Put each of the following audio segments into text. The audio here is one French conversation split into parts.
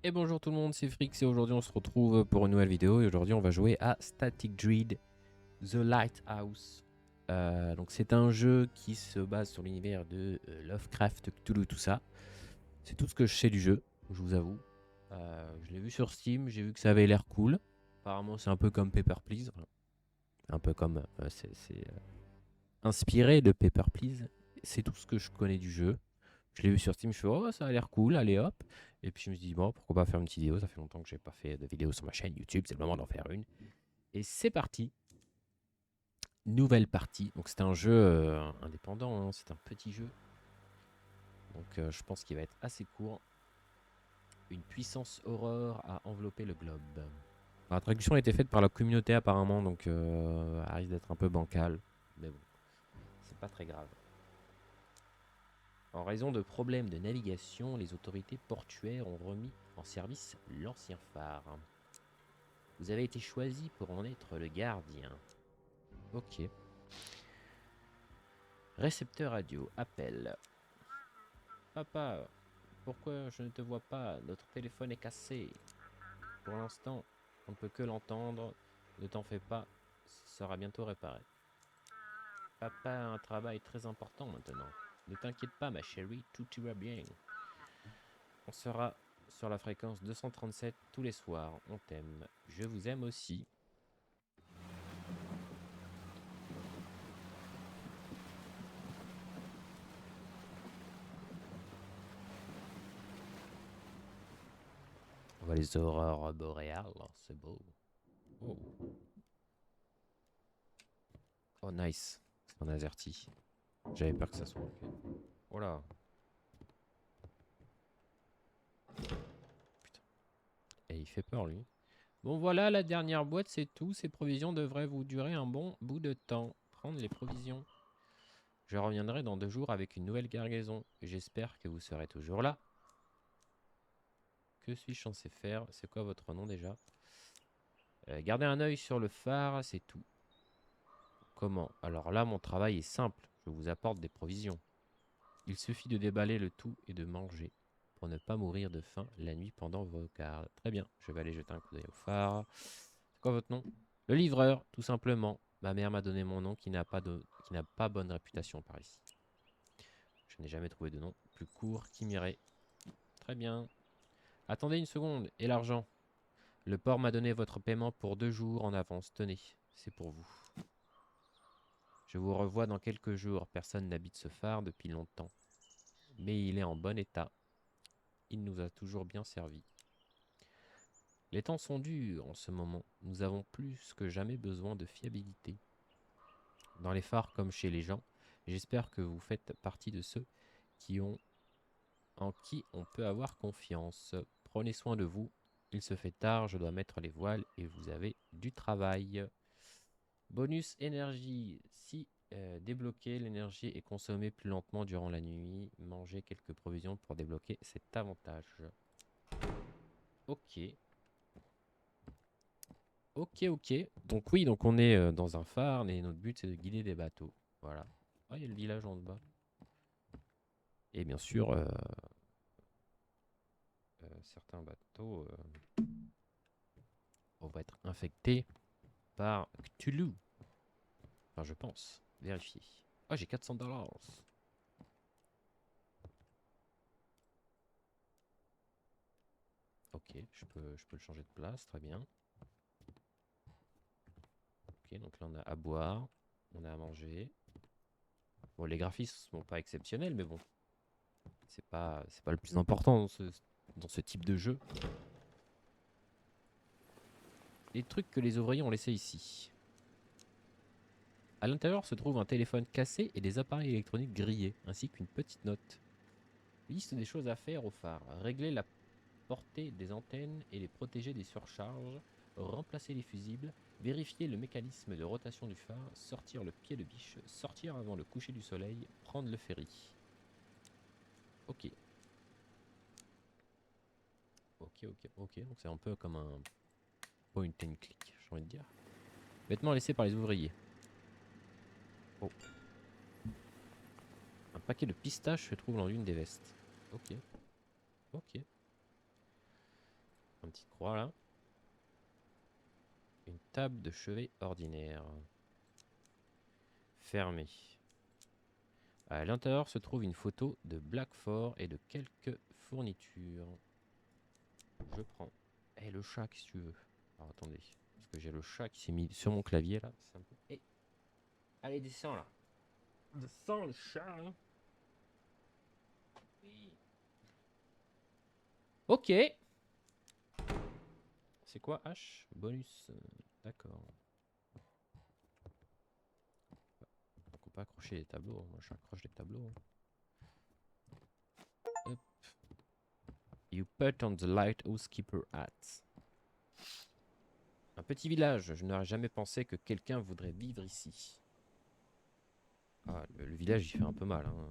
Et bonjour tout le monde, c'est Frix et aujourd'hui on se retrouve pour une nouvelle vidéo et aujourd'hui on va jouer à Static Dread The Lighthouse. Donc c'est un jeu qui se base sur l'univers de Lovecraft, Cthulhu, tout ça. C'est tout ce que je sais du jeu, je vous avoue. Je l'ai vu sur Steam, j'ai vu que ça avait l'air cool. Apparemment c'est un peu comme Paper Please. Un peu comme... c'est inspiré de Paper Please. C'est tout ce que je connais du jeu. Je l'ai vu sur Steam, je fais oh ça a l'air cool, allez hop. Et puis je me suis dit bon pourquoi pas faire une petite vidéo, ça fait longtemps que j'ai pas fait de vidéo sur ma chaîne YouTube, c'est le moment d'en faire une. Et c'est parti, nouvelle partie. Donc c'est un jeu indépendant, hein, c'est un petit jeu. Donc je pense qu'il va être assez court. Une puissance aurore a enveloppé le globe. La traduction a été faite par la communauté apparemment, donc elle risque d'être un peu bancale. Mais bon, c'est pas très grave. En raison de problèmes de navigation, les autorités portuaires ont remis en service l'ancien phare. Vous avez été choisi pour en être le gardien. Ok. Récepteur radio, appel. Papa, pourquoi je ne te vois pas? Notre téléphone est cassé. Pour l'instant, on ne peut que l'entendre. Ne t'en fais pas, ce sera bientôt réparé. Papa a un travail très important maintenant. Ne t'inquiète pas, ma chérie, tout ira bien. On sera sur la fréquence 237 tous les soirs. On t'aime. Je vous aime aussi. On voit les aurores boréales, c'est beau. Oh, oh nice. C'est un azerty. J'avais peur que ça soit. Ok. Oh là. Putain. Et il fait peur lui. Bon voilà, la dernière boîte, c'est tout. Ces provisions devraient vous durer un bon bout de temps. Prendre les provisions. Je reviendrai dans 2 jours avec une nouvelle cargaison. J'espère que vous serez toujours là. Que suis-je censé faire? C'est quoi votre nom déjà? Gardez un œil sur le phare, c'est tout. Comment? Alors là, mon travail est simple. Je vous apporte des provisions. Il suffit de déballer le tout et de manger pour ne pas mourir de faim la nuit pendant vos gardes. Très bien, je vais aller jeter un coup d'œil au phare. C'est quoi votre nom? Le livreur, tout simplement. Ma mère m'a donné mon nom qui n'a pas bonne réputation par ici. Je n'ai jamais trouvé de nom plus court qui m'irait. Très bien. Attendez une seconde. Et l'argent? Le port m'a donné votre paiement pour 2 jours en avance. Tenez, c'est pour vous. Je vous revois dans quelques jours. Personne n'habite ce phare depuis longtemps. Mais il est en bon état. Il nous a toujours bien servi. Les temps sont durs en ce moment. Nous avons plus que jamais besoin de fiabilité. Dans les phares comme chez les gens, j'espère que vous faites partie de ceux en qui on peut avoir confiance. Prenez soin de vous. Il se fait tard, je dois mettre les voiles et vous avez du travail. Bonus énergie. Si débloquer, l'énergie est consommée plus lentement durant la nuit. Mangez quelques provisions pour débloquer cet avantage. Ok. Ok, ok. Donc oui, donc on est dans un phare et notre but c'est de guider des bateaux. Voilà. Ah, il y a le village en bas. Et bien sûr, certains bateaux vont être infectés par Cthulhu. Enfin, je pense. Vérifier. Ah, j'ai 400 $. Ok, je peux le changer de place, très bien. Ok, donc là on a à boire, on a à manger. Bon, les graphismes sont pas exceptionnels, mais bon, c'est pas le plus important dans ce type de jeu. Les trucs que les ouvriers ont laissés ici. À l'intérieur se trouve un téléphone cassé et des appareils électroniques grillés, ainsi qu'une petite note. Liste des choses à faire au phare. Régler la portée des antennes et les protéger des surcharges. Remplacer les fusibles. Vérifier le mécanisme de rotation du phare. Sortir le pied de biche. Sortir avant le coucher du soleil. Prendre le ferry. Ok. Ok, ok, ok. Donc c'est un peu comme un point and click, j'ai envie de dire. Vêtements laissés par les ouvriers. Oh. Un paquet de pistaches se trouve dans l'une des vestes. Ok. Ok. Une petite croix là. Une table de chevet ordinaire. Fermée. À l'intérieur se trouve une photo de Blackford et de quelques fournitures. Je prends. Eh, le chat, qu'est-ce que tu veux? Alors attendez. Parce que j'ai le chat qui s'est mis sur mon clavier là. C'est un peu... Eh, allez, descends là. Descends le chat là. Oui. Ok. C'est quoi H? Bonus. D'accord. Donc on peut accrocher les tableaux. Moi j'accroche les tableaux. Hop. You put on the lighthouse keeper hat. Un petit village. Je n'aurais jamais pensé que quelqu'un voudrait vivre ici. Ah, le village il fait un peu mal. Hein.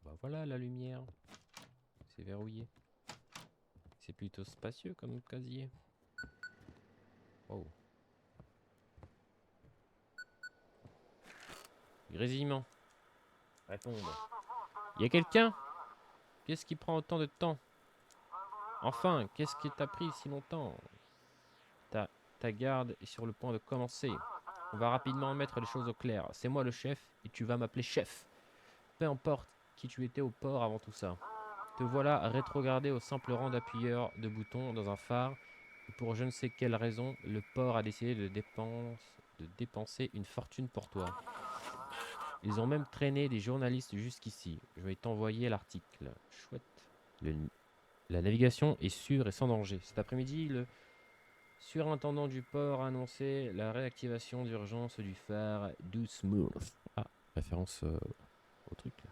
Bah voilà la lumière. C'est verrouillé. C'est plutôt spacieux comme casier. Oh. Grésillement. Répondre. Y a quelqu'un? Qu'est-ce qui prend autant de temps? Enfin, qu'est-ce qui t'a pris si longtemps? Ta garde est sur le point de commencer. On va rapidement mettre les choses au clair. C'est moi le chef et tu vas m'appeler chef. Peu importe qui tu étais au port avant tout ça. Te voilà rétrogradé au simple rang d'appuyeur de boutons dans un phare. Et pour je ne sais quelle raison, le port a décidé de dépenser une fortune pour toi. Ils ont même traîné des journalistes jusqu'ici. Je vais t'envoyer l'article. Chouette. La navigation est sûre et sans danger. Cet après-midi, le surintendant du port a annoncé la réactivation d'urgence du phare Doothmouth. Ah, référence au truc là.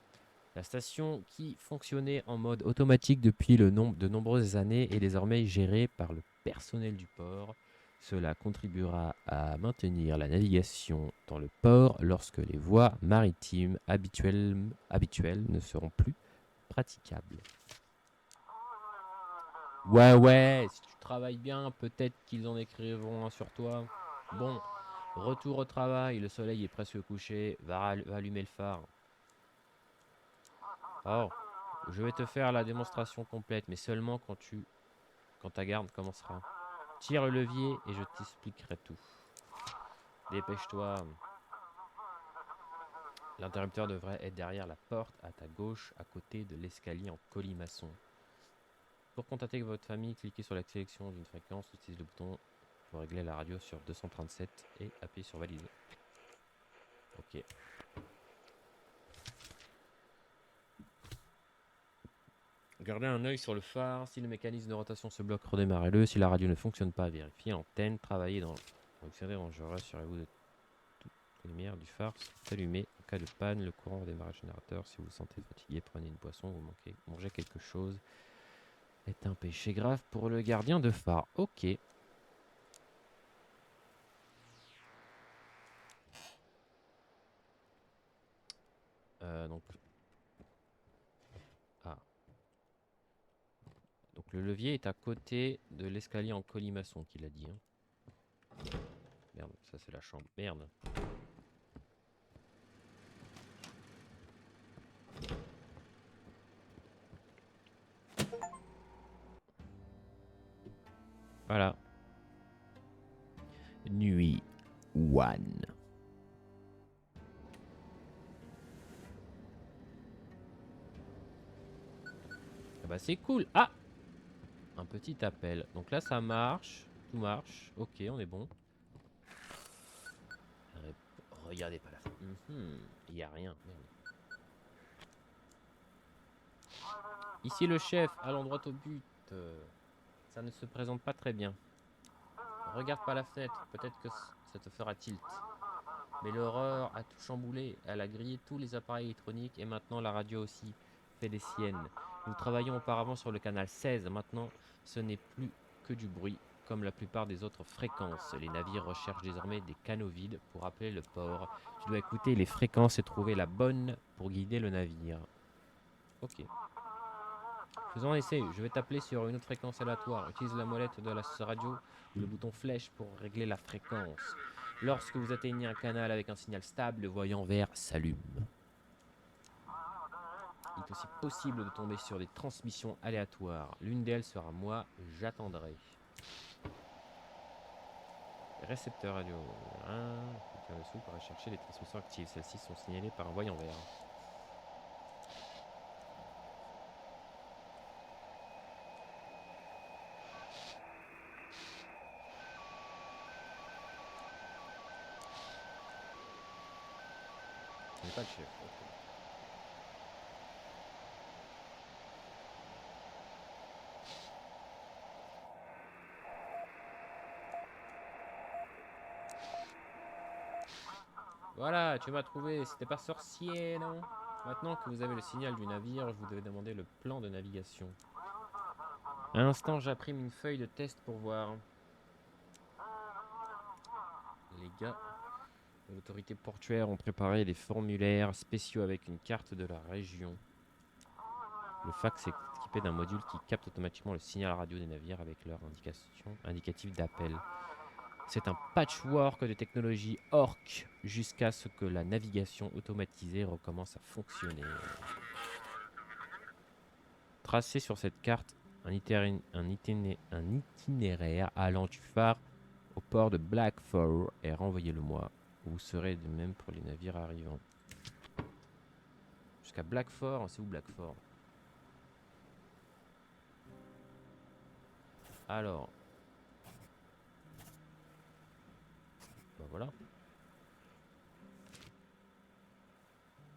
La station, qui fonctionnait en mode automatique depuis de nombreuses années, est désormais gérée par le personnel du port. Cela contribuera à maintenir la navigation dans le port lorsque les voies maritimes habituelles ne seront plus praticables. Ouais, si tu travailles bien, peut-être qu'ils en écriront un sur toi. Bon, retour au travail, le soleil est presque couché, va allumer le phare. Oh, je vais te faire la démonstration complète, mais seulement quand ta garde commencera. Tire le levier et je t'expliquerai tout. Dépêche-toi. L'interrupteur devrait être derrière la porte, à ta gauche, à côté de l'escalier en colimaçon. Pour contacter votre famille, cliquez sur la sélection d'une fréquence, utilisez le bouton pour régler la radio sur 237 et appuyez sur valider. Ok. Gardez un œil sur le phare. Si le mécanisme de rotation se bloque, redémarrez-le. Si la radio ne fonctionne pas, vérifiez l'antenne. Travaillez dans l'observateur dangereux. Assurez-vous de toutes les lumières du phare sont allumées. En cas de panne, le courant redémarre le générateur. Si vous vous sentez fatigué, prenez une boisson. Vous mangez quelque chose. Est un péché grave pour le gardien de phare. Ok. Donc. Ah. Donc le levier est à côté de l'escalier en colimaçon qu'il a dit. Hein. Merde, ça c'est la chambre. Merde. Voilà. Nuit 1. Ah bah c'est cool. Ah, un petit appel. Donc là ça marche. Tout marche. Ok, on est bon. Regardez pas la fin. Il n'y a rien. Merde. Ici le chef, allons droit au but. Ça ne se présente pas très bien. Regarde pas la fenêtre, peut-être que ça te fera tilt. Mais l'horreur a tout chamboulé. Elle a grillé tous les appareils électroniques et maintenant la radio aussi fait des siennes. Nous travaillions auparavant sur le canal 16. Maintenant, ce n'est plus que du bruit, comme la plupart des autres fréquences. Les navires recherchent désormais des canaux vides pour appeler le port. Tu dois écouter les fréquences et trouver la bonne pour guider le navire. Ok. Faisons un essai. Je vais t'appeler sur une autre fréquence aléatoire. Utilise la molette de la radio ou le bouton flèche pour régler la fréquence. Lorsque vous atteignez un canal avec un signal stable, le voyant vert s'allume. Il est aussi possible de tomber sur des transmissions aléatoires. L'une d'elles sera moi, j'attendrai. Récepteur radio. Cliquez en dessous pour rechercher les transmissions actives. Celles-ci sont signalées par un voyant vert. Ce n'est pas le chef. Ok. Voilà, tu m'as trouvé. C'était pas sorcier, non? Maintenant que vous avez le signal du navire, je vous devais demander le plan de navigation. À l'instant, j'imprime une feuille de test pour voir. Les gars de l'autorité portuaire ont préparé des formulaires spéciaux avec une carte de la région. Le fax est équipé d'un module qui capte automatiquement le signal radio des navires avec leur indicatif d'appel. C'est un patchwork de technologie ORC jusqu'à ce que la navigation automatisée recommence à fonctionner. Tracez sur cette carte un itinéraire allant du phare au port de Blackford et renvoyez-le-moi. Vous serez de même pour les navires arrivants. Jusqu'à Blackford, c'est où Blackford? Alors. Bah voilà.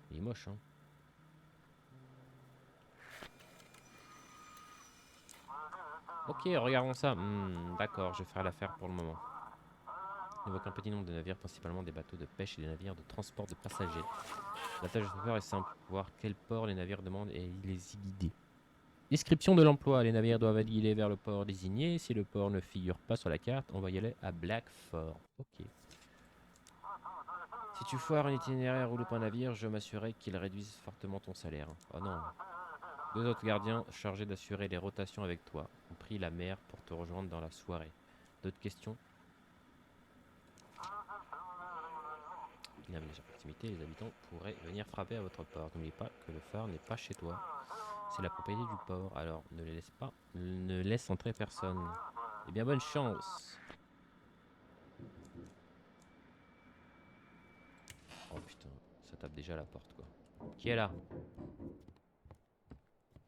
Il est moche, hein. Ok, regardons ça. D'accord, je vais faire l'affaire pour le moment. Il évoque un petit nombre de navires, principalement des bateaux de pêche et des navires de transport de passagers. La tâche du chauffeur est simple, voir quel port les navires demandent et les y guider. Description de l'emploi, les navires doivent être guidés vers le port désigné. Si le port ne figure pas sur la carte, envoyez-les à Blackford. Ok. Si tu foires un itinéraire ou loupes un navire, je m'assurerai qu'il réduise fortement ton salaire. Oh non. 2 autres gardiens chargés d'assurer les rotations avec toi ont pris la mer pour te rejoindre dans la soirée. D'autres questions? Il n'aménage à proximité, les habitants pourraient venir frapper à votre port. N'oubliez pas que le phare n'est pas chez toi. C'est la propriété du port, alors ne laisse entrer personne. Eh bien, bonne chance. Oh putain, ça tape déjà à la porte, quoi. Qui est là?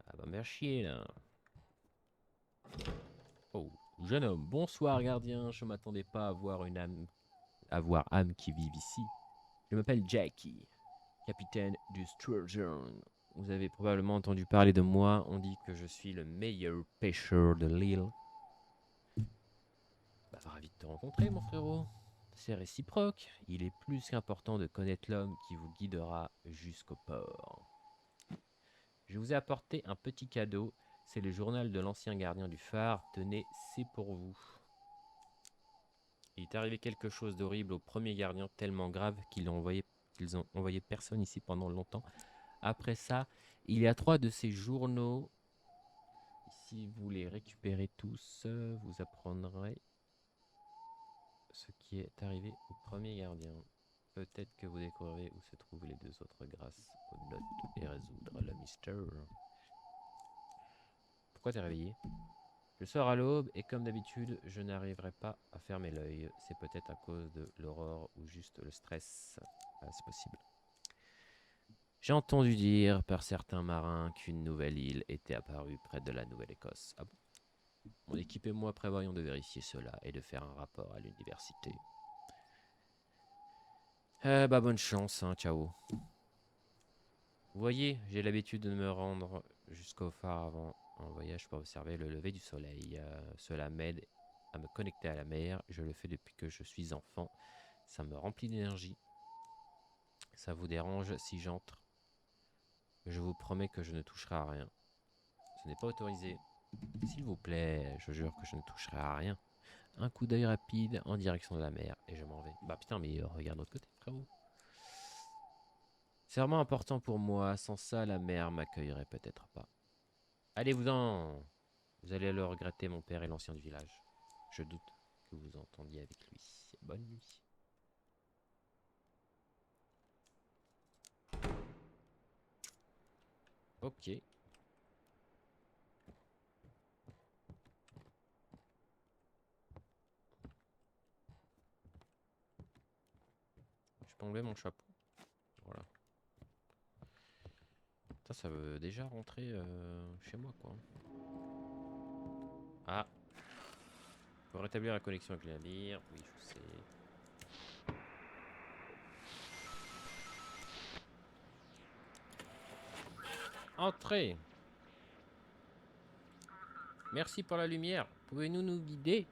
Ah bah, merde chier, là. Oh, jeune homme, bonsoir, gardien. Je m'attendais pas à voir âme qui vive ici. Je m'appelle Jackie, capitaine du Sturgeon. Vous avez probablement entendu parler de moi. On dit que je suis le meilleur pêcheur de l'île. Bah, ravi de te rencontrer, mon frérot. C'est réciproque. Il est plus qu'important de connaître l'homme qui vous guidera jusqu'au port. Je vous ai apporté un petit cadeau. C'est le journal de l'ancien gardien du phare. Tenez, c'est pour vous. Il est arrivé quelque chose d'horrible au premier gardien, tellement grave qu'ils ont envoyé personne ici pendant longtemps. Après ça, il y a 3 de ces journaux. Si vous les récupérez tous, vous apprendrez ce qui est arrivé au premier gardien. Peut-être que vous découvrirez où se trouvent les 2 autres grâce aux notes et résoudre le mystère. Pourquoi t'es réveillé? Je sors à l'aube et comme d'habitude, je n'arriverai pas à fermer l'œil. C'est peut-être à cause de l'aurore ou juste le stress. Ah, c'est possible. J'ai entendu dire par certains marins qu'une nouvelle île était apparue près de la Nouvelle-Écosse. Ah bon? Mon équipe et moi prévoyons de vérifier cela et de faire un rapport à l'université. Bah bonne chance, hein, ciao. Vous voyez, j'ai l'habitude de me rendre jusqu'au phare avant un voyage pour observer le lever du soleil. Cela m'aide à me connecter à la mer. Je le fais depuis que je suis enfant. Ça me remplit d'énergie. Ça vous dérange si j'entre? Je vous promets que je ne toucherai à rien. Ce n'est pas autorisé. S'il vous plaît, je jure que je ne toucherai à rien. Un coup d'œil rapide en direction de la mer et je m'en vais. Bah putain, mais regarde de l'autre côté, frérot. C'est vraiment important pour moi. Sans ça, la mer m'accueillerait peut-être pas. Allez-vous-en! Vous allez le regretter, mon père est l'ancien du village. Je doute que vous entendiez avec lui. Bonne nuit. Ok. Je peux enlever mon chapeau. Voilà. Ça veut déjà rentrer chez moi, quoi. Ah. Faut rétablir la connexion avec les navires. Oui, je sais. Entrez. Merci pour la lumière. Pouvez-nous nous guider?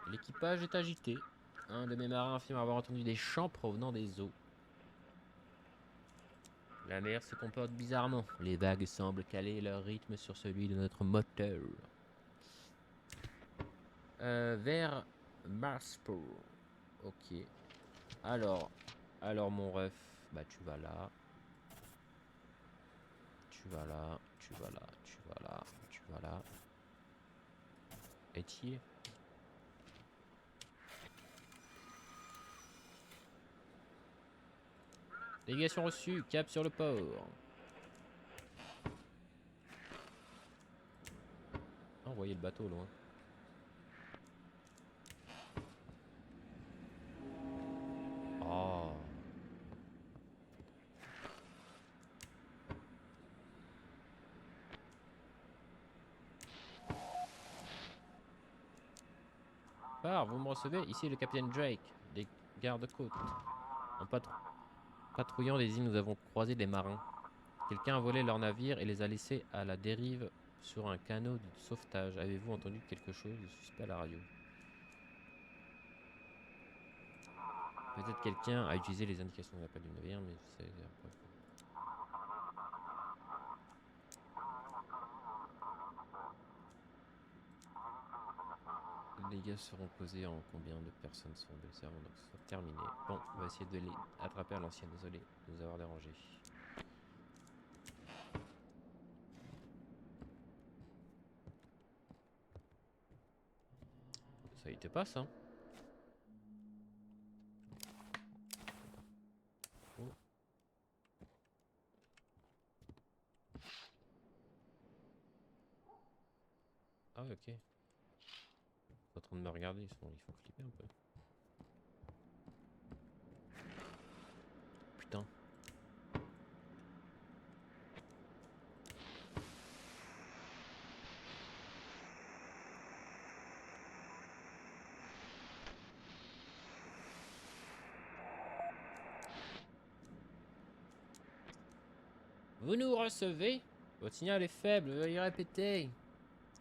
L'équipage est agité. Un de mes marins affirme avoir entendu des chants provenant des eaux. La mer se comporte bizarrement. Les vagues semblent caler leur rythme sur celui de notre moteur. Vers Marspur. Ok. Alors mon ref, bah tu vas là. Tu vas là, tu vas là, tu vas là, tu vas là. Et tu y es. Navigation reçue, cap sur le port. Envoyez le bateau au loin. Oh. Vous me recevez? Ici le capitaine Drake, des gardes-côtes. En patrouillant des îles, nous avons croisé des marins. Quelqu'un a volé leur navire et les a laissés à la dérive sur un canot de sauvetage. Avez-vous entendu quelque chose de suspect à la radio? Peut-être quelqu'un a utilisé les indications d'appel du navire, mais c'est... Les dégâts seront causés en combien de personnes seront blessées avant que ce soit terminé. Bon, on va essayer de les attraper à l'ancienne. Désolé de nous avoir dérangé. Ça y était pas ça. Oh. Ah ouais, ok. Ils sont en train de me regarder, ils font flipper un peu. Putain. Vous nous recevez? Votre signal est faible, veuillez répéter.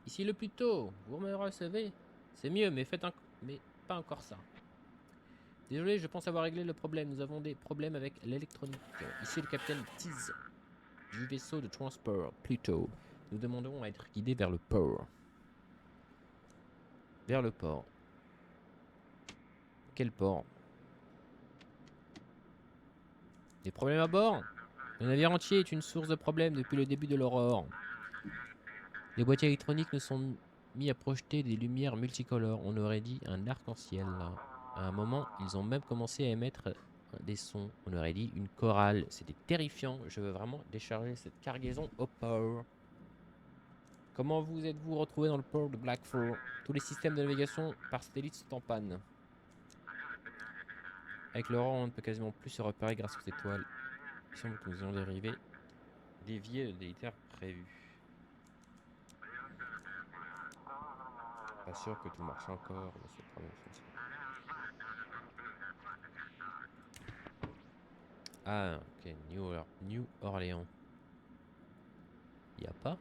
Ici le plus tôt. Vous me recevez? C'est mieux, mais mais pas encore ça. Désolé, je pense avoir réglé le problème. Nous avons des problèmes avec l'électronique. Ici le capitaine Tease du vaisseau de transport Pluto. Nous demandons à être guidés vers le port. Vers le port. Quel port? Des problèmes à bord? Le navire entier est une source de problèmes depuis le début de l'aurore. Les boîtiers électroniques nous sont mis à projeter des lumières multicolores. On aurait dit un arc-en-ciel. À un moment, ils ont même commencé à émettre des sons. On aurait dit une chorale. C'était terrifiant. Je veux vraiment décharger cette cargaison au port. Comment vous êtes-vous retrouvé dans le port de Blackfur? Tous les systèmes de navigation par satellite sont en panne. Avec l'aurore, on ne peut quasiment plus se repérer grâce aux étoiles. Il semble que nous ayons dévié des terres prévues. Pas sûr que tout marche encore, monsieur le problème. Ah, ok, New Orleans. Y a pas?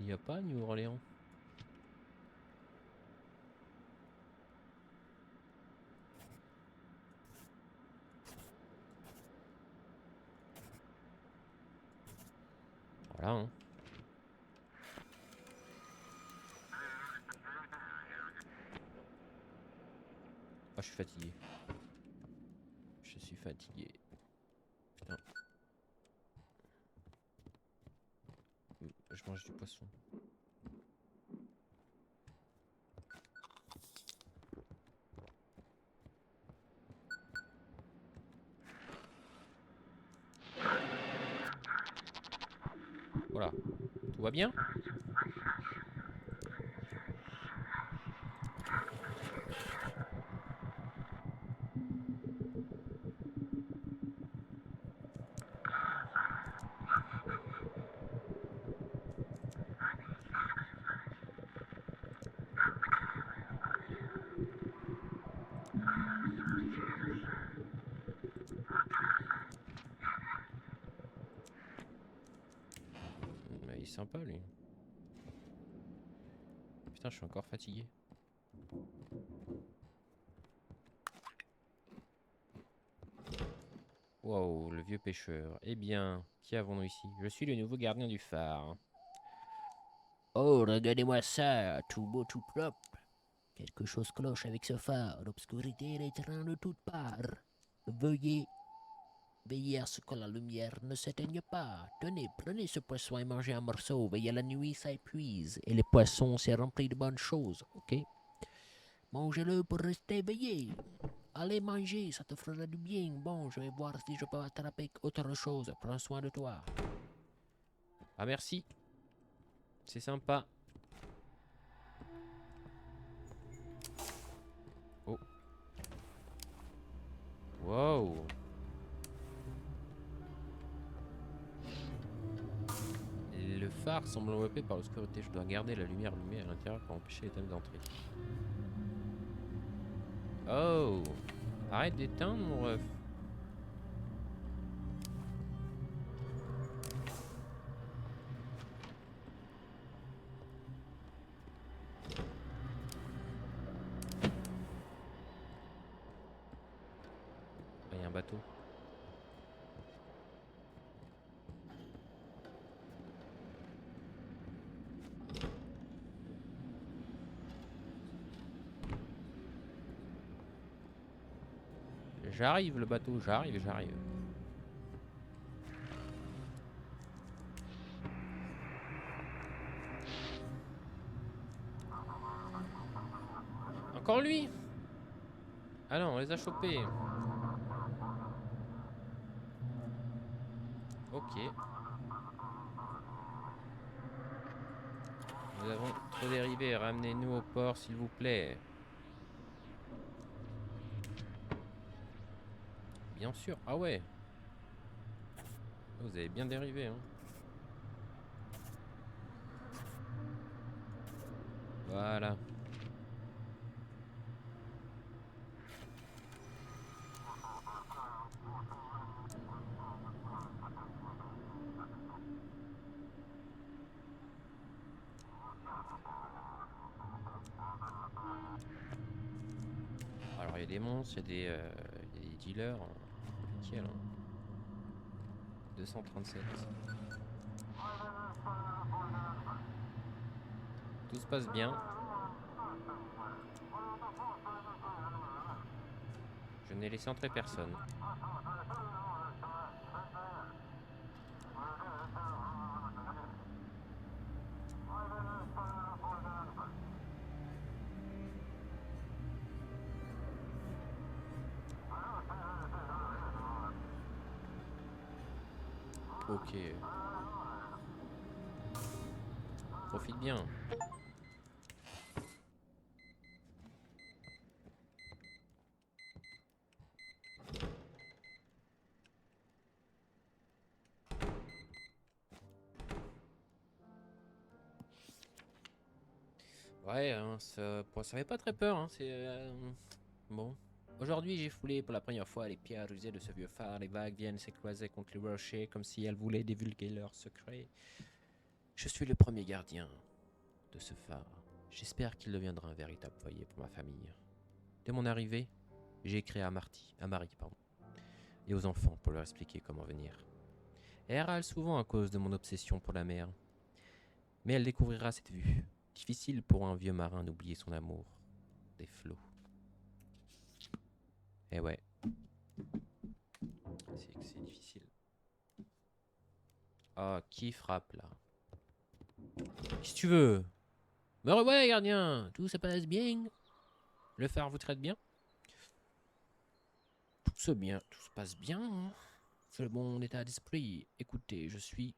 Y a pas New Orleans? Voilà, hein. Ah, je suis fatigué. Je suis fatigué. Putain. Je mange du poisson. Voilà. Tout va bien? Il est sympa lui. Putain, je suis encore fatigué. Wow, le vieux pêcheur. Eh bien, qui avons-nous ici? Je suis le nouveau gardien du phare. Oh, regardez-moi ça, tout beau, tout propre. Quelque chose cloche avec ce phare. L'obscurité est étreint de toutes parts. Veuillez veiller à ce que la lumière ne s'éteigne pas. Tenez, prenez ce poisson et mangez un morceau. Veillez la nuit, ça épuise. Et les poissons, c'est rempli de bonnes choses, ok? Mangez-le pour rester éveillé. Allez manger, ça te fera du bien. Bon, je vais voir si je peux attraper autre chose. Prends soin de toi. Ah merci. C'est sympa. Oh. Wow. Le phare semble enveloppé par l'obscurité. Je dois garder la lumière allumée à l'intérieur pour empêcher les thèmes d'entrée. Oh. Arrête d'éteindre mon ref. Ah, il y a un bateau. J'arrive le bateau, j'arrive. Encore lui? Ah non, on les a chopés. Ok. Nous avons trop dérivé. Ramenez-nous au port, s'il vous plaît. Bien sûr. Ah ouais. Vous avez bien dérivé, hein. Voilà. Alors, il y a des monstres, il y a des dealers. Nickel, hein. 237. Tout se passe bien. Je n'ai laissé entrer personne. Ok. Profite bien. Ouais, hein, ça fait pas très peur, hein. C'est bon. Aujourd'hui, j'ai foulé pour la première fois les pierres usées de ce vieux phare. Les vagues viennent s'écraser contre les rochers comme si elles voulaient divulguer leurs secrets. Je suis le premier gardien de ce phare. J'espère qu'il deviendra un véritable foyer pour ma famille. Dès mon arrivée, j'ai écrit à Marie, pardon, et aux enfants pour leur expliquer comment venir. Elle râle souvent à cause de mon obsession pour la mer, mais elle découvrira cette vue. Difficile pour un vieux marin d'oublier son amour des flots. Eh ouais, c'est difficile. Ah, qui frappe là? Qu'est-ce que tu veux? Mais ouais, gardien, tout se passe bien. Le phare vous traite bien? Tout se passe bien, hein. C'est le bon état d'esprit. Écoutez, je suis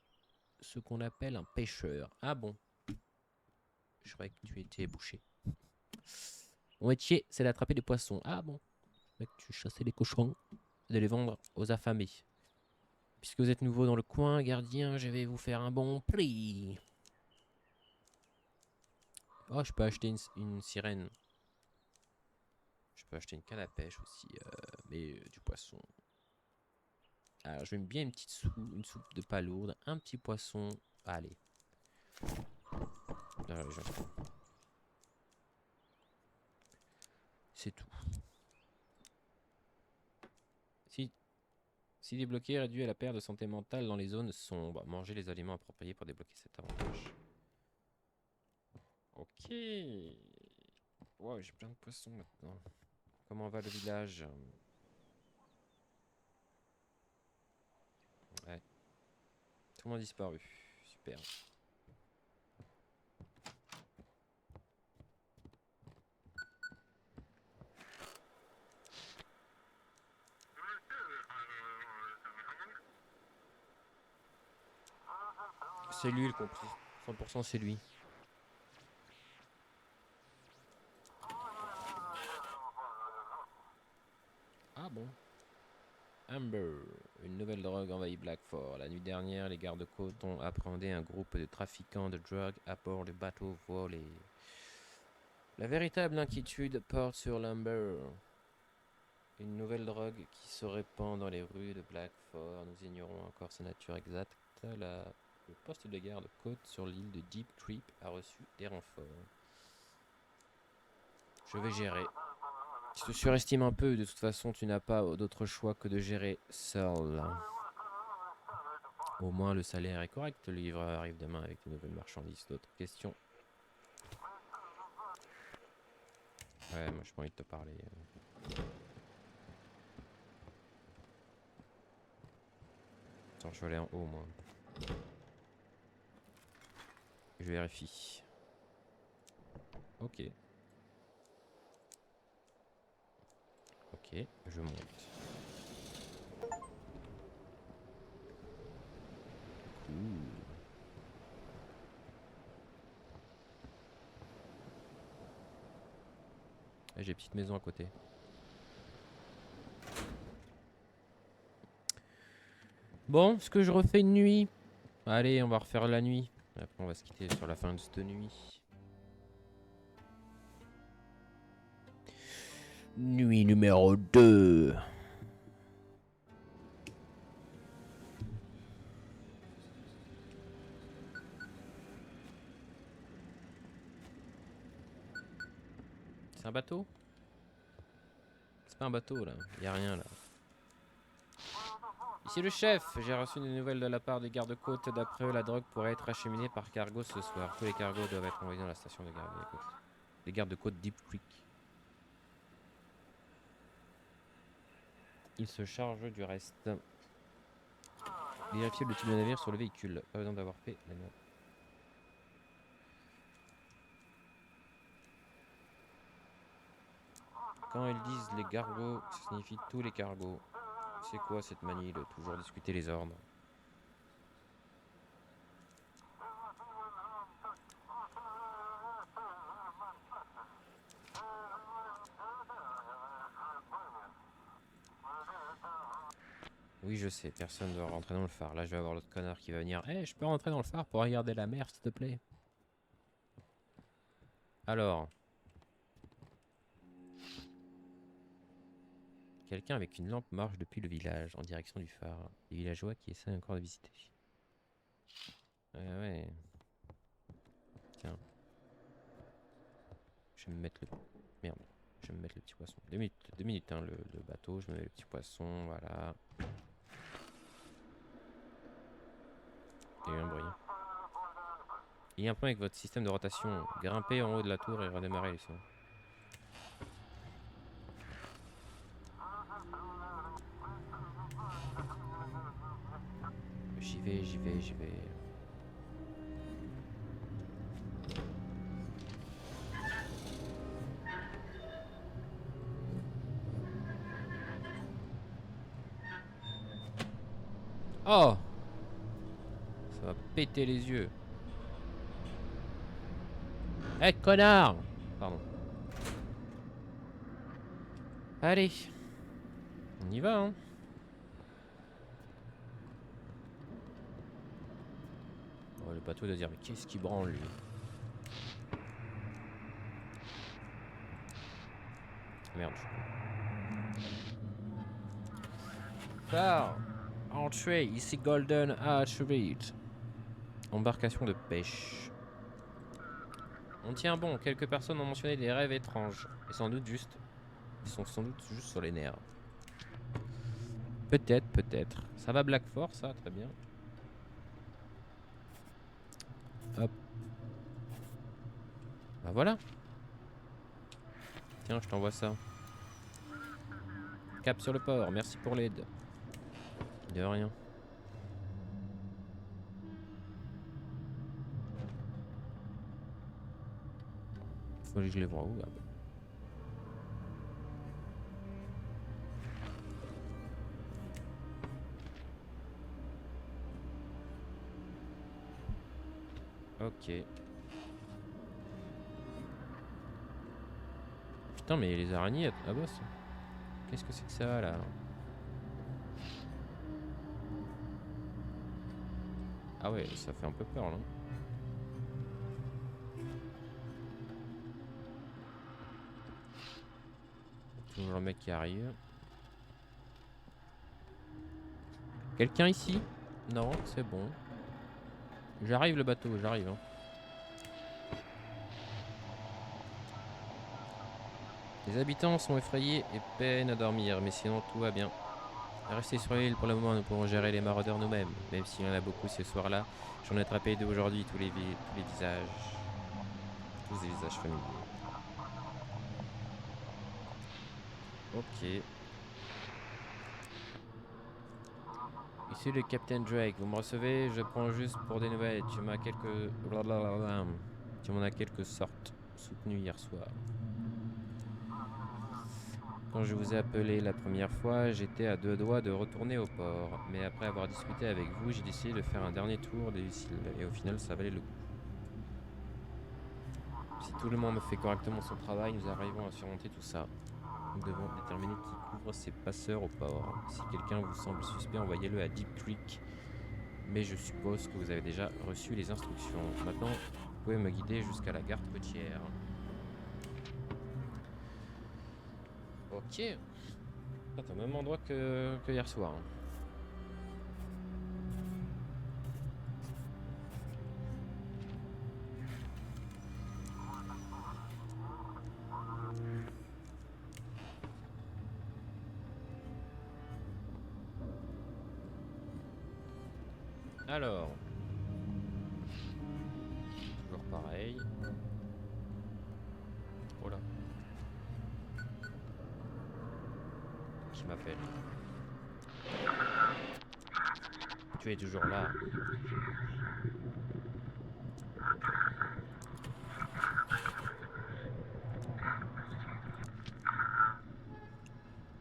ce qu'on appelle un pêcheur. Ah bon. Je croyais que tu étais boucher. Mon métier, c'est d'attraper des poissons. Ah bon. Je croyais que tu chassais les cochons et de les vendre aux affamés. Puisque vous êtes nouveau dans le coin, gardien, je vais vous faire un bon prix. Oh, je peux acheter une sirène. Je peux acheter une canne à pêche aussi, mais du poisson. Alors, je vais bien une petite soupe, une soupe de palourde, un petit poisson. Allez. C'est tout. Si débloqué, réduit à la perte de santé mentale dans les zones sombres. Manger les aliments appropriés pour débloquer cet avantage. Ok. Wow, j'ai plein de poissons maintenant. Comment va le village? Ouais. Tout le monde a disparu. Super. C'est lui le compris. 100% c'est lui. Ah bon? Amber, une nouvelle drogue envahit Blackford. La nuit dernière, les gardes-côtes ont appréhendé un groupe de trafiquants de drogue à bord de bateaux volés. La véritable inquiétude porte sur l'Amber. Une nouvelle drogue qui se répand dans les rues de Blackford. Nous ignorons encore sa nature exacte. Le poste de garde-côte sur l'île de Deep Creek a reçu des renforts. Je vais gérer. Tu te surestimes un peu, de toute façon tu n'as pas d'autre choix que de gérer seul. Au moins le salaire est correct, le livreur arrive demain avec de nouvelles marchandises. D'autres questions? Ouais, moi j'ai pas envie de te parler. Attends, je vais aller en haut moi. Je vérifie. Ok. Ok, je monte. Cool. Et j'ai une petite maison à côté. Bon, est-ce que je refais une nuit? Allez, on va refaire la nuit. Après, on va se quitter sur la fin de cette nuit. Nuit numéro 2. C'est un bateau? C'est pas un bateau là, y a rien là. Ici le chef, j'ai reçu des nouvelles de la part des gardes-côtes. D'après eux, la drogue pourrait être acheminée par cargo ce soir. Tous les cargos doivent être envoyés dans la station de garde-côte. Les gardes-côtes Deep Creek. Ils se chargent du reste. Vérifiez le type de navire sur le véhicule. Pas besoin d'avoir fait la note. Quand ils disent les cargos, ça signifie tous les cargos. C'est quoi cette manie de toujours discuter les ordres? Oui, je sais, personne ne doit rentrer dans le phare. Là, je vais avoir l'autre connard qui va venir. Eh, je peux rentrer dans le phare pour regarder la mer, s'il te plaît? Alors. Quelqu'un avec une lampe marche depuis le village en direction du phare. Les villageois qui essaient encore de visiter. Ouais. Tiens. Je vais me mettre le... Merde. Je vais me mettre le petit poisson. 2 minutes hein, le bateau. Je me mets le petit poisson, voilà. Il y a eu un bruit. Il y a un point avec votre système de rotation. Grimpez en haut de la tour et redémarrez les sons. J'y vais. Oh! Ça va péter les yeux. Eh connard! Pardon. Allez. On y va hein. Oh, le bateau doit dire mais qu'est-ce qui branle lui? Merde. Phare. Entrée, ici Golden Arch Reach. Embarcation de pêche. On tient bon, quelques personnes ont mentionné des rêves étranges. Et sans doute juste. Ils sont sans doute juste sur les nerfs. Peut-être, peut-être. Ça va Blackford, ça, très bien. Hop. Bah voilà. Tiens, je t'envoie ça. Cap sur le port, merci pour l'aide. De rien. Faut que je les vois où? Ah bah. Ok. Putain, mais les araignées à bosse. Qu'est-ce que c'est que ça là? Ah ouais, ça fait un peu peur là. Toujours le mec qui arrive. Quelqu'un ici? Non, c'est bon. J'arrive le bateau, j'arrive. Hein. Les habitants sont effrayés et peinent à dormir, mais sinon tout va bien. Restez sur l'île pour le moment, nous pourrons gérer les maraudeurs nous-mêmes. Même s'il y en a beaucoup ce soir-là, j'en ai attrapé deux aujourd'hui, tous les visages. Tous des visages familiers. Ok. Ici le Captain Drake, vous me recevez? Je prends juste pour des nouvelles. Tu m'as Tu m'en as quelque sorte soutenu hier soir. Quand je vous ai appelé la première fois, j'étais à deux doigts de retourner au port. Mais après avoir discuté avec vous, j'ai décidé de faire un dernier tour des îles. Et au final, ça valait le coup. Si tout le monde fait correctement son travail, nous arrivons à surmonter tout ça. Nous devons déterminer qui couvre ces passeurs au port. Si quelqu'un vous semble suspect, envoyez-le à Deep Creek. Mais je suppose que vous avez déjà reçu les instructions. Maintenant, vous pouvez me guider jusqu'à la garde côtière. Ok. C'est au même endroit que hier soir. Alors. Toujours pareil. Oh là. Qui m'appelle? Tu es toujours là.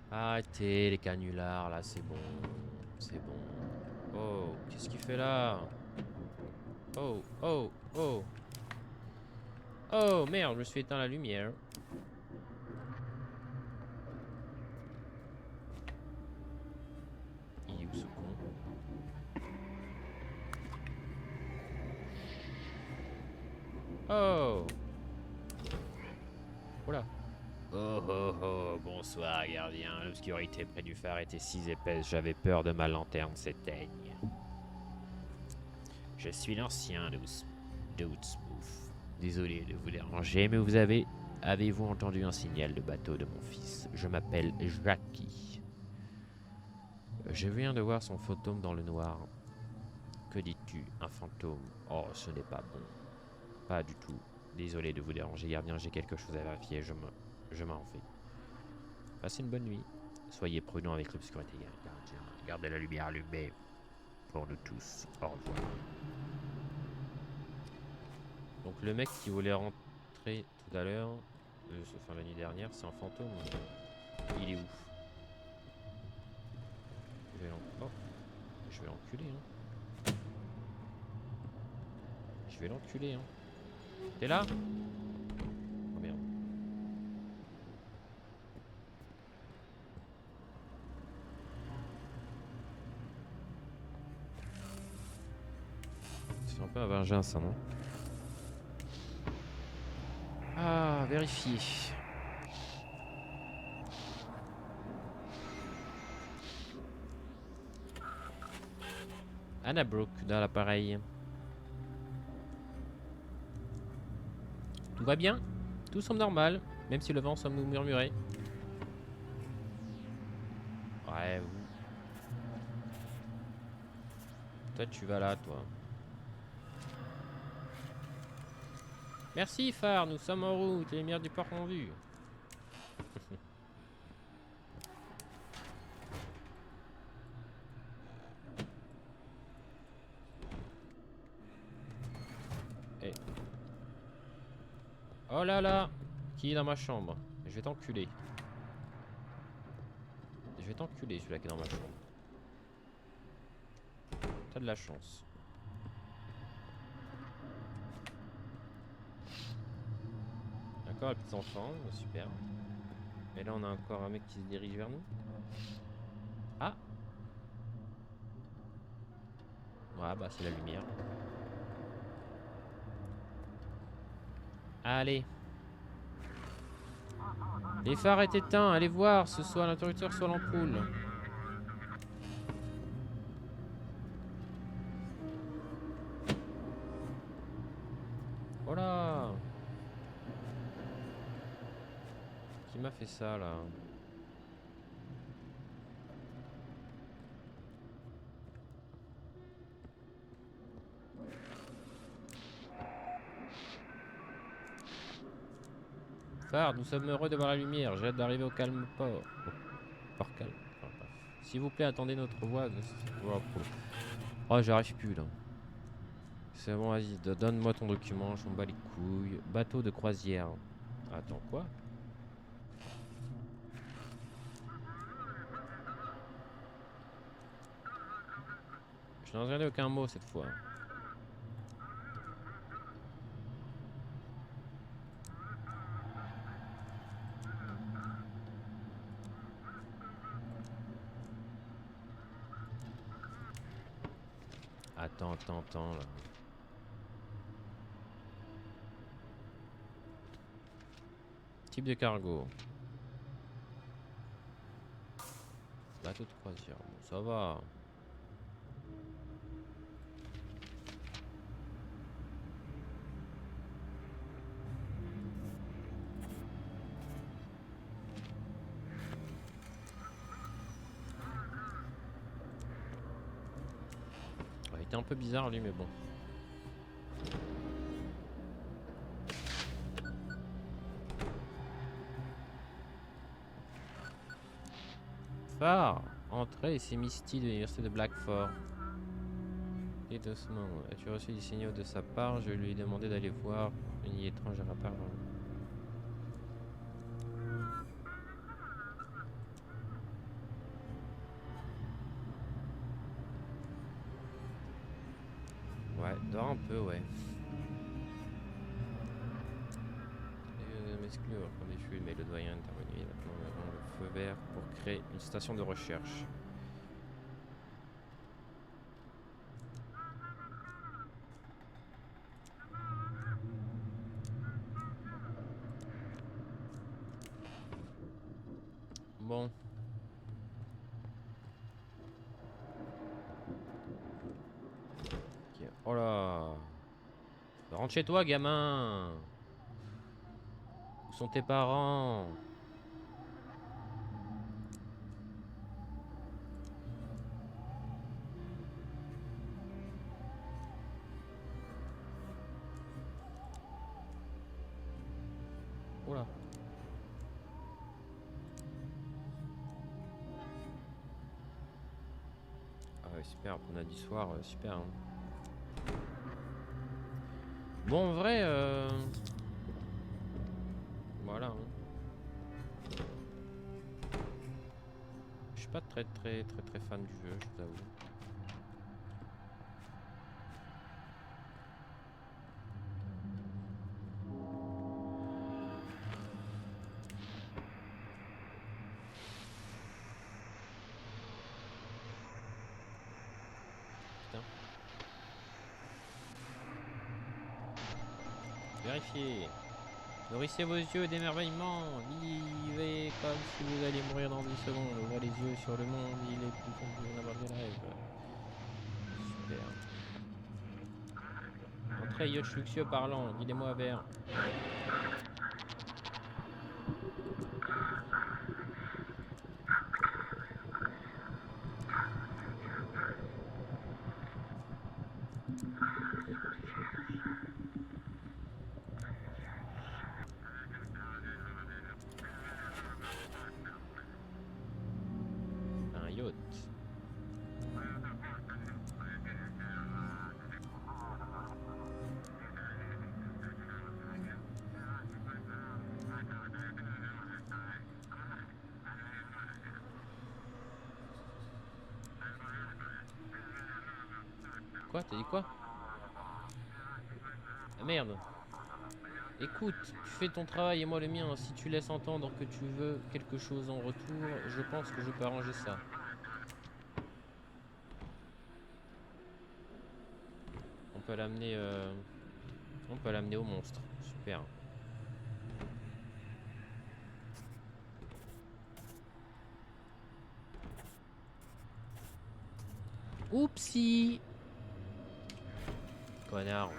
Arrêtez les canulars là, c'est bon. C'est bon. Oh, qu'est-ce qu'il fait là? Oh, oh, oh. Oh merde, je me suis éteint la lumière. Il est où ce con? Oh. Voilà. Oh oh oh, bonsoir gardien. L'obscurité près du phare était si épaisse, j'avais peur de ma lanterne s'éteigne. Je suis l'ancien Dootsmooth. Désolé de vous déranger, mais avez-vous entendu un signal de bateau de mon fils? Je m'appelle Jackie. Je viens de voir son fantôme dans le noir. Que dis-tu, un fantôme? Oh, ce n'est pas bon. Pas du tout. Désolé de vous déranger, gardien, j'ai quelque chose à vérifier, je m'en vais. Passez une bonne nuit. Soyez prudent avec l'obscurité, gardien. Gardez la lumière allumée pour nous tous. Au revoir. Donc le mec qui voulait rentrer tout à l'heure, enfin la nuit dernière, c'est un fantôme. Il est où? Je vais l'enculer, hein. Je vais l'enculer, hein. T'es là? Oh merde. C'est un peu un vagin ça, non? Ah, vérifier. Anna Brooke dans l'appareil. Tout va bien? Tout semble normal, même si le vent semble nous murmurer. Ouais, vous. Toi, tu vas là, toi. Merci, phare, nous sommes en route. Les lumières du port en vue. Eh. Oh là là! Qui est dans ma chambre? Je vais t'enculer. Je vais t'enculer, celui-là qui est dans ma chambre. T'as de la chance. D'accord, les petits enfants, super. Et là, on a encore un mec qui se dirige vers nous. Ah! Ouais, bah, c'est la lumière. Allez. Les phares est éteints, allez voir, ce soit l'interrupteur, soit l'ampoule. Voilà. Qui m'a fait ça, là? Phare, nous sommes heureux de voir la lumière. J'ai hâte d'arriver au calme port. Au port calme. Enfin, bref. S'il vous plaît, attendez notre voix. Oh, j'arrive plus, là. C'est bon, vas-y, donne-moi ton document, je m'en bats les couilles. Bateau de croisière. Attends, quoi? Je n'ai entendu aucun mot cette fois. Attends, là. Type de cargo. Bateau de croisière. Bon, ça va. Il était un peu bizarre lui, mais bon. Phare, entrée, c'est Misty de l'université de Blackford. Et doucement, as-tu reçu des signaux de sa part? Je lui ai demandé d'aller voir une île étrangère à part. Ouais, dors un peu, ouais. M'exclure comme des flux, mais le doyen est intervenu. Maintenant, nous avons le feu vert pour créer une station de recherche. Bon. Ok. Oh là. Rentre chez toi, gamin. Où sont tes parents? Oh là. Ah ouais, super, promenade du soir, super. Hein. Bon, en vrai, voilà. Hein. Je suis pas très fan du jeu, je t'avoue. Vérifiez. Nourrissez vos yeux d'émerveillement. Vivez comme si vous alliez mourir dans 10 secondes. Ouvrez les yeux sur le monde. Il est plus fort que n'importe quel rêve. Super. Entrez, yacht luxueux parlant. Guidez-moi vers. Un yacht. Quoi? T'as dit quoi? Ah merde. Écoute, tu fais ton travail et moi le mien. Si tu laisses entendre que tu veux quelque chose en retour, je pense que je peux arranger ça. On peut l'amener au monstre. Super. Oupsie. Connard.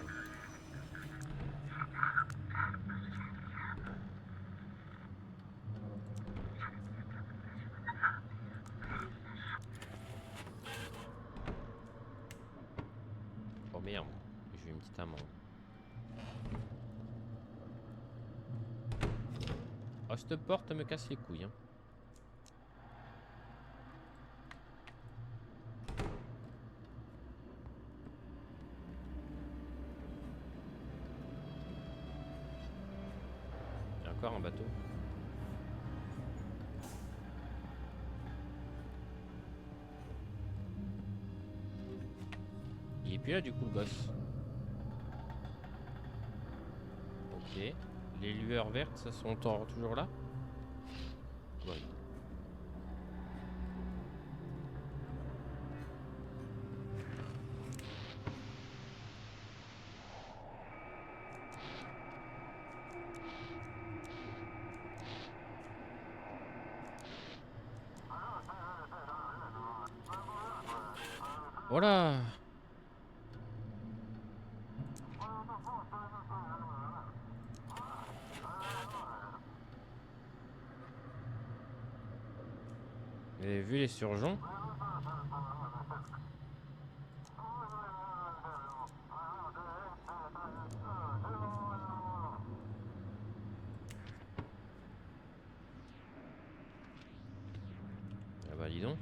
Oh merde, j'ai eu une petite amende. Oh, cette porte me casse les couilles. Hein. Il y a encore un bateau. Il est plus là du coup le gosse. Ok. Les lueurs vertes, ça sont toujours là? Oui. Voilà. Vous avez vu les surgeons? Ah bah dis donc.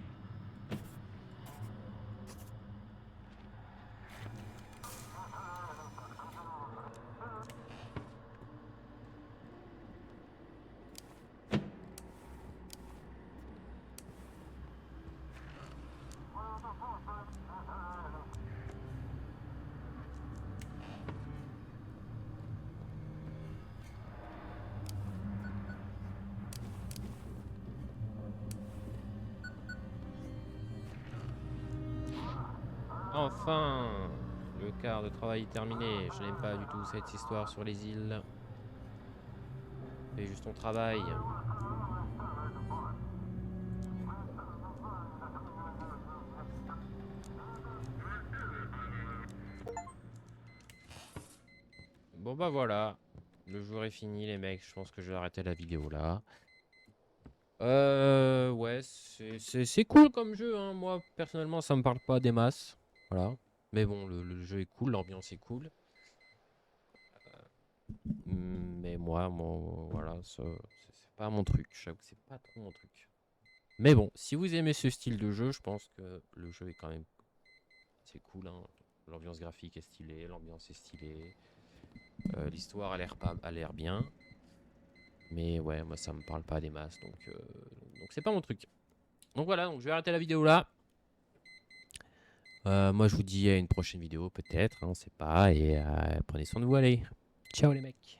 Enfin, le quart de travail est terminé. Je n'aime pas du tout cette histoire sur les îles. Fais juste ton travail. Bon bah voilà. Le jour est fini les mecs. Je pense que je vais arrêter la vidéo là. Ouais, c'est cool comme jeu. Hein. Moi, personnellement, ça me parle pas des masses. Voilà. Mais bon, le jeu est cool, l'ambiance est cool. Mais moi, voilà, c'est pas mon truc. J'avoue que c'est pas trop mon truc. Mais bon, si vous aimez ce style de jeu, je pense que le jeu est quand même... C'est cool, hein. L'ambiance graphique est stylée, l'ambiance est stylée. L'histoire a l'air bien. Mais ouais, moi ça me parle pas des masses, donc c'est pas mon truc. Donc voilà, donc je vais arrêter la vidéo là. Moi je vous dis à une prochaine vidéo peut-être, hein, on sait pas. Et prenez soin de vous, allez. Ciao les mecs.